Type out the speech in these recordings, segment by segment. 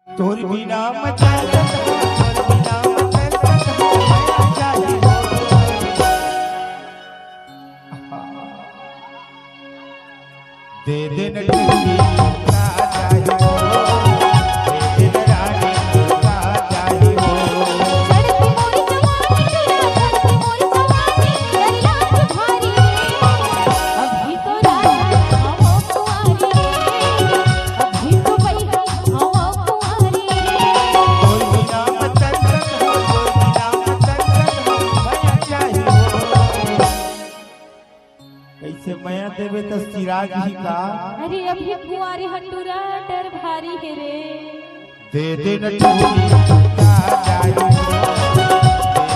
तोर बिना मचालत तोर बिना मचालत मैं चाहिए दे दे न टूटी का चाहिए दे दे न रानी का चाहिए कैसे मया देवे तो सिराज ही का। अरे अभी कुंवारी हटूरा डर भारी है रे दे दे न टूटी का चाहिए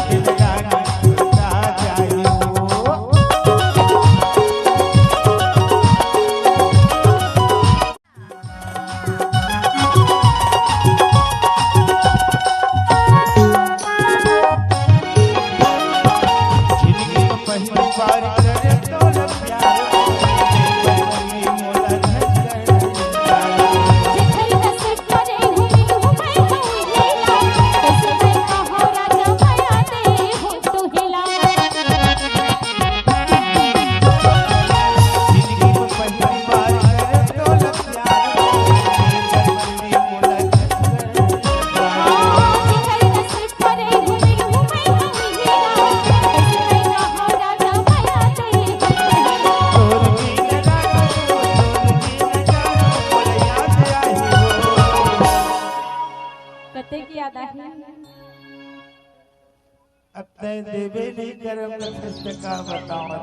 दे दे न रानी का चाहिए जिंदगी में पहली बार करे तो अब तय देवे नहीं करम का बताओ।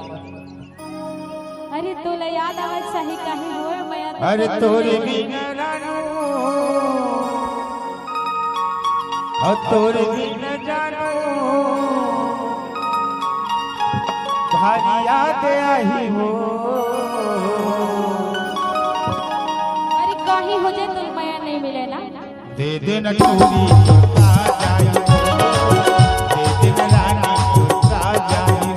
अरे तोला याद आवत चाहे काहे होए मया अरे तोरे बिना रानू और तोरे बिना जानू भारी याद आई हो। अरे काहे हो जाए तो मया नहीं मिले ना दे दे न टूटी का चाहिए दे दे न रानी का चाहिए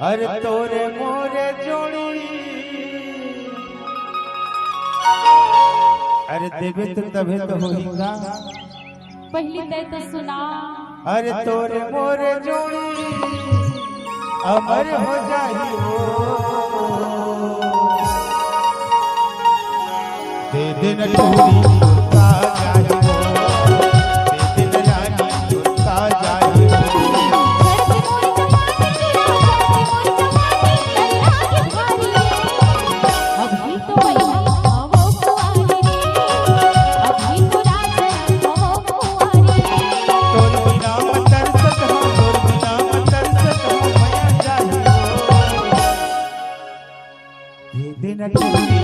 अरे तोरे मोरे जोड़ी अरे देवे तो तबे तो होगा पहली तय तो सुना। अरे तोरे मोरे जोड़ी अमर हो जाही हो। दे दे न टूटी का चाहिए दे दे न रानी का चाहिए दे दे न टूटी